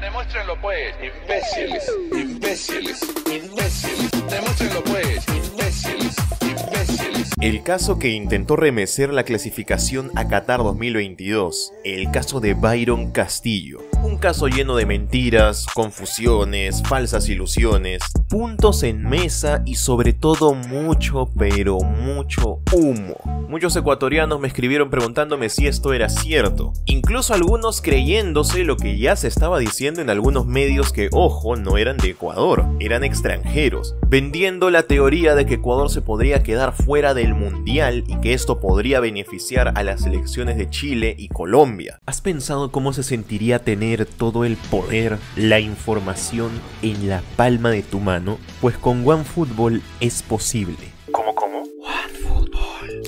Demuéstrenlo pues, imbéciles, imbéciles, imbéciles. Demuéstrenlo pues, imbéciles, imbéciles. El caso que intentó remecer la clasificación a Qatar 2022, el caso de Byron Castillo. Un caso lleno de mentiras, confusiones, falsas ilusiones, puntos en mesa y sobre todo mucho, pero mucho humo. Muchos ecuatorianos me escribieron preguntándome si esto era cierto, incluso algunos creyéndose lo que ya se estaba diciendo en algunos medios que, ojo, no eran de Ecuador, eran extranjeros, vendiendo la teoría de que Ecuador se podría quedar fuera del mundial y que esto podría beneficiar a las selecciones de Chile y Colombia. ¿Has pensado cómo se sentiría tener todo el poder, la información en la palma de tu mano? Pues con OneFootball es posible. ¿Cómo? OneFootball.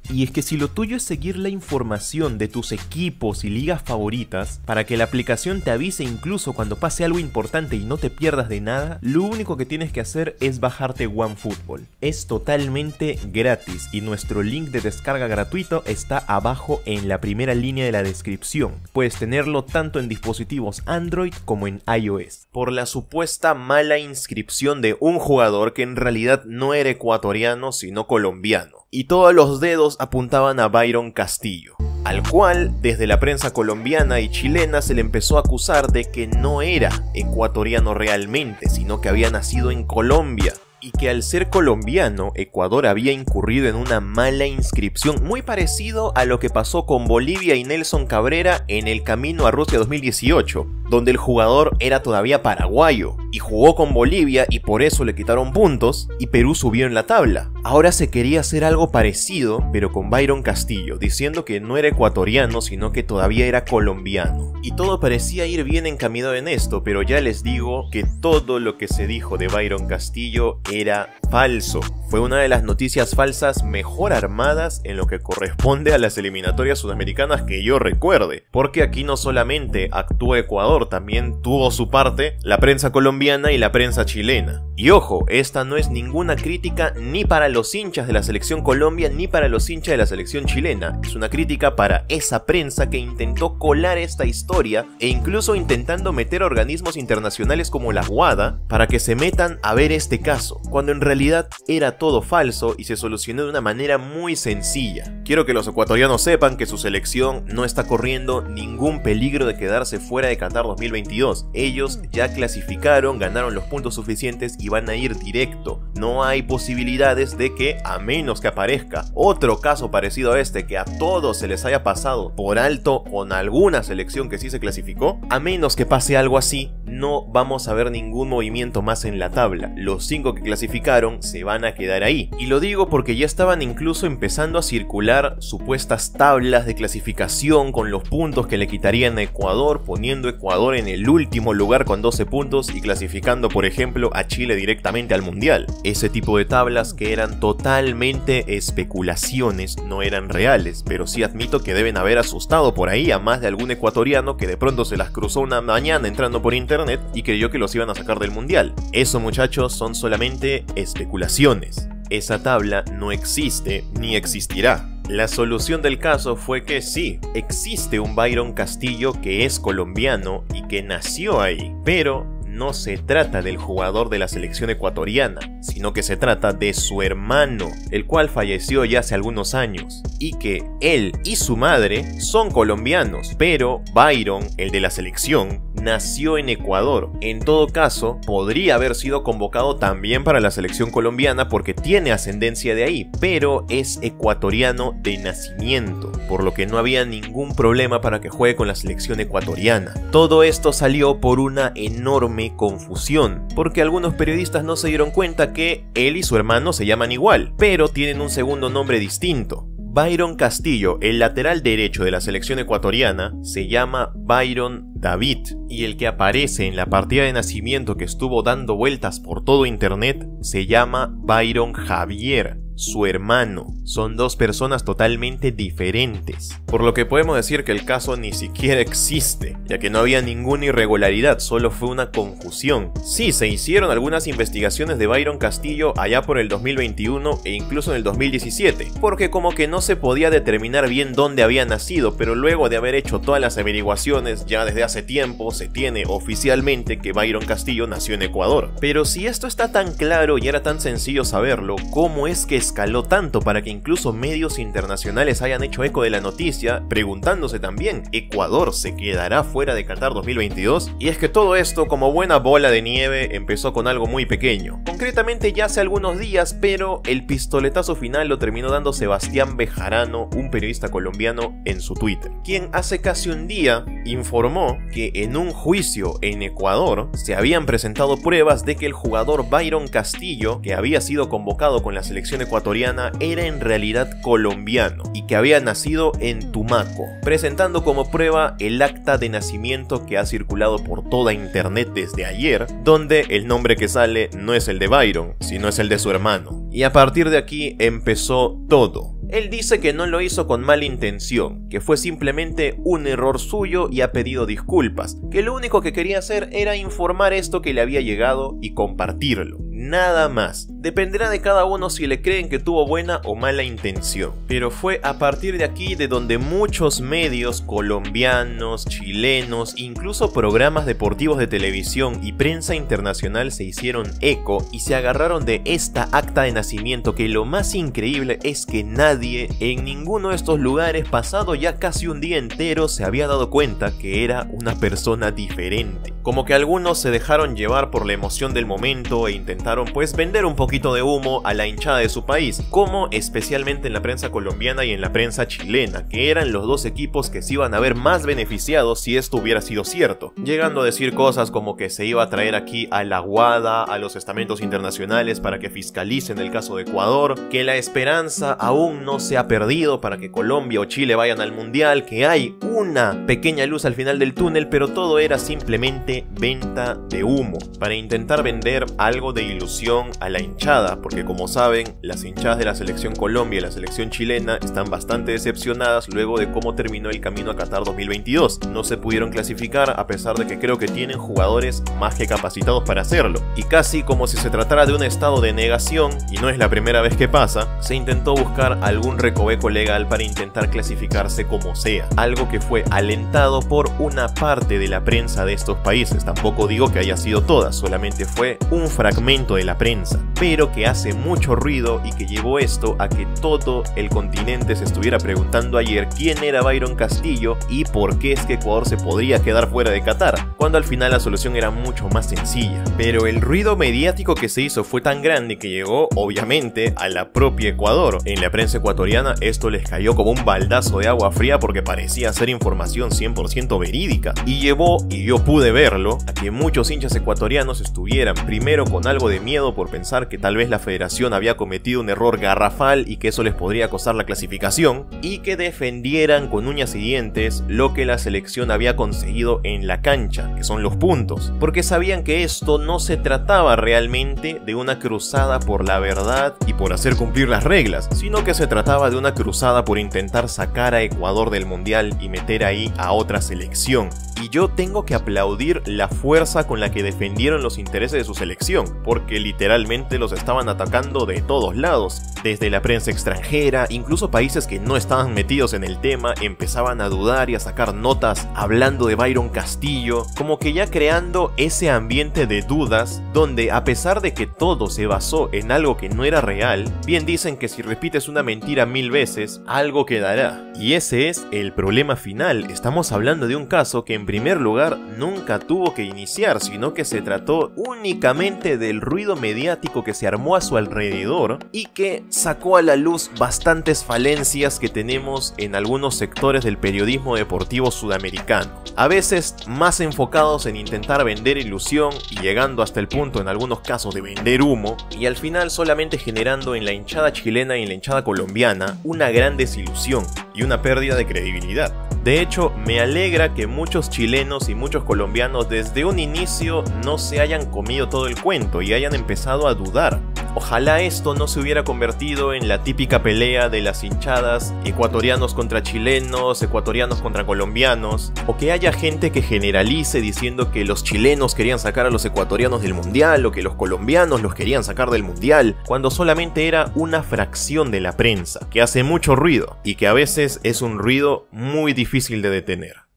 Y es que si lo tuyo es seguir la información de tus equipos y ligas favoritas, para que la aplicación te avise incluso cuando pase algo importante y no te pierdas de nada, lo único que tienes que hacer es bajarte OneFootball. Es totalmente gratis y nuestro link de descarga gratuito está abajo en la primera línea de la descripción. Puedes tenerlo tanto en dispositivos Android como en iOS. Por la supuesta mala inscripción de un jugador que en realidad no era ecuatoriano sino colombiano. Y todos los dedos apuntaban a Byron Castillo, al cual desde la prensa colombiana y chilena se le empezó a acusar de que no era ecuatoriano realmente, sino que había nacido en Colombia. Y que al ser colombiano, Ecuador había incurrido en una mala inscripción, muy parecido a lo que pasó con Bolivia y Nelson Cabrera en el camino a Rusia 2018, donde el jugador era todavía paraguayo y jugó con Bolivia y por eso le quitaron puntos y Perú subió en la tabla. Ahora se quería hacer algo parecido, pero con Byron Castillo, diciendo que no era ecuatoriano sino que todavía era colombiano. Y todo parecía ir bien encaminado en esto, pero ya les digo que todo lo que se dijo de Byron Castillo era falso. Fue una de las noticias falsas mejor armadas en lo que corresponde a las eliminatorias sudamericanas que yo recuerde, porque aquí no solamente actuó Ecuador, también tuvo su parte la prensa colombiana y la prensa chilena. Y ojo, esta no es ninguna crítica ni para los hinchas de la selección Colombia ni para los hinchas de la selección chilena, es una crítica para esa prensa que intentó colar esta historia e incluso intentando meter organismos internacionales como la WADA para que se metan a ver este caso, cuando en realidad era todo falso y se solucionó de una manera muy sencilla. Quiero que los ecuatorianos sepan que su selección no está corriendo ningún peligro de quedarse fuera de Qatar 2022. Ellos ya clasificaron, ganaron los puntos suficientes y van a ir directo. No hay posibilidades de que, a menos que aparezca otro caso parecido a este que a todos se les haya pasado por alto con alguna selección que sí se clasificó, a menos que pase algo así, no vamos a ver ningún movimiento más en la tabla. Los 5 que clasificaron se van a quedar ahí. Y lo digo porque ya estaban incluso empezando a circular supuestas tablas de clasificación con los puntos que le quitarían a Ecuador, poniendo Ecuador en el último lugar con 12 puntos y clasificando por ejemplo a Chile directamente al mundial. Ese tipo de tablas que eran totalmente especulaciones, no eran reales, pero sí admito que deben haber asustado por ahí a más de algún ecuatoriano que de pronto se las cruzó una mañana entrando por internet y creyó que los iban a sacar del mundial. Eso, muchachos, son solamente especulaciones. Esa tabla no existe ni existirá. La solución del caso fue que sí, existe un Byron Castillo que es colombiano y que nació ahí, pero no se trata del jugador de la selección ecuatoriana, sino que se trata de su hermano, el cual falleció ya hace algunos años, y que él y su madre son colombianos, pero Byron, el de la selección, nació en Ecuador. En todo caso, podría haber sido convocado también para la selección colombiana porque tiene ascendencia de ahí, pero es ecuatoriano de nacimiento, por lo que no había ningún problema para que juegue con la selección ecuatoriana. Todo esto salió por una enorme confusión, porque algunos periodistas no se dieron cuenta que él y su hermano se llaman igual, pero tienen un segundo nombre distinto. Byron Castillo, el lateral derecho de la selección ecuatoriana, se llama Byron David, y el que aparece en la partida de nacimiento que estuvo dando vueltas por todo internet se llama Byron Javier. su hermano. Son dos personas totalmente diferentes. Por lo que podemos decir que el caso ni siquiera existe, ya que no había ninguna irregularidad, solo fue una confusión. Sí, se hicieron algunas investigaciones de Byron Castillo allá por el 2021 e incluso en el 2017, porque como que no se podía determinar bien dónde había nacido, pero luego de haber hecho todas las averiguaciones, ya desde hace tiempo se tiene oficialmente que Byron Castillo nació en Ecuador. Pero si esto está tan claro y era tan sencillo saberlo, ¿cómo es que escaló tanto para que incluso medios internacionales hayan hecho eco de la noticia, preguntándose también, ¿Ecuador se quedará fuera de Qatar 2022? Y es que todo esto, como buena bola de nieve, empezó con algo muy pequeño, concretamente ya hace algunos días, pero el pistoletazo final lo terminó dando Sebastián Bejarano, un periodista colombiano, en su Twitter, quien hace casi un día informó que en un juicio en Ecuador se habían presentado pruebas de que el jugador Byron Castillo, que había sido convocado con la selección ecuatoriana, era en realidad colombiano y que había nacido en Tumaco, presentando como prueba el acta de nacimiento que ha circulado por toda internet desde ayer, donde el nombre que sale no es el de Byron, sino es el de su hermano. Y a partir de aquí empezó todo. Él dice que no lo hizo con mala intención, que fue simplemente un error suyo y ha pedido disculpas, que lo único que quería hacer era informar esto que le había llegado y compartirlo. Nada más. Dependerá de cada uno si le creen que tuvo buena o mala intención. Pero fue a partir de aquí de donde muchos medios colombianos, chilenos, incluso programas deportivos de televisión y prensa internacional se hicieron eco y se agarraron de esta acta de nacimiento, que lo más increíble es que nadie en ninguno de estos lugares, pasado ya casi un día entero, se había dado cuenta que era una persona diferente. Como que algunos se dejaron llevar por la emoción del momento e intentaron pues vender un poquito de humo a la hinchada de su país, como especialmente en la prensa colombiana y en la prensa chilena, que eran los dos equipos que se iban a ver más beneficiados si esto hubiera sido cierto, llegando a decir cosas como que se iba a traer aquí a la Guada, a los estamentos internacionales para que fiscalicen el caso de Ecuador, que la esperanza aún no se ha perdido para que Colombia o Chile vayan al mundial, que hay una pequeña luz al final del túnel, pero todo era simplemente venta de humo para intentar vender algo de ilusión a la hinchada, porque como saben, las hinchadas de la selección Colombia y la selección chilena están bastante decepcionadas luego de cómo terminó el camino a Qatar 2022. No se pudieron clasificar a pesar de que creo que tienen jugadores más que capacitados para hacerlo, y casi como si se tratara de un estado de negación, y no es la primera vez que pasa, se intentó buscar algún recoveco legal para intentar clasificarse como sea, algo que fue alentado por una parte de la prensa de estos países. Tampoco digo que haya sido toda, solamente fue un fragmento de la prensa, pero que hace mucho ruido y que llevó esto a que todo el continente se estuviera preguntando ayer quién era Byron Castillo y por qué es que Ecuador se podría quedar fuera de Qatar, cuando al final la solución era mucho más sencilla. Pero el ruido mediático que se hizo fue tan grande que llegó obviamente a la propia Ecuador. En la prensa ecuatoriana esto les cayó como un baldazo de agua fría porque parecía ser información 100% verídica, y llevó, y yo pude verlo, a que muchos hinchas ecuatorianos estuvieran primero con algo de miedo por pensar que tal vez la federación había cometido un error garrafal y que eso les podría costar la clasificación, y que defendieran con uñas y dientes lo que la selección había conseguido en la cancha, que son los puntos, porque sabían que esto no se trataba realmente de una cruzada por la verdad y por hacer cumplir las reglas, sino que se trataba de una cruzada por intentar sacar a Ecuador del mundial y meter ahí a otra selección. Y yo tengo que aplaudir la fuerza con la que defendieron los intereses de su selección, porque literalmente los estaban atacando de todos lados, desde la prensa extranjera, incluso países que no estaban metidos en el tema empezaban a dudar y a sacar notas hablando de Byron Castillo, como que ya creando ese ambiente de dudas, donde a pesar de que todo se basó en algo que no era real, bien dicen que si repites una mentira 1000 veces, algo quedará. Y ese es el problema final. Estamos hablando de un caso que en primer lugar nunca tuvo que iniciar, sino que se trató únicamente del ruido mediático que se armó a su alrededor y que sacó a la luz bastantes falencias que tenemos en algunos sectores del periodismo deportivo sudamericano, a veces más enfocados en intentar vender ilusión y llegando hasta el punto en algunos casos de vender humo, y al final solamente generando en la hinchada chilena y en la hinchada colombiana una gran desilusión y una pérdida de credibilidad. De hecho, me alegra que muchos chilenos y muchos colombianos desde un inicio no se hayan comido todo el cuento y hayan empezado a dudar. Ojalá esto no se hubiera convertido en la típica pelea de las hinchadas ecuatorianos contra chilenos, ecuatorianos contra colombianos, o que haya gente que generalice diciendo que los chilenos querían sacar a los ecuatorianos del mundial o que los colombianos los querían sacar del mundial, cuando solamente era una fracción de la prensa, que hace mucho ruido y que a veces es un ruido muy difícil de detener.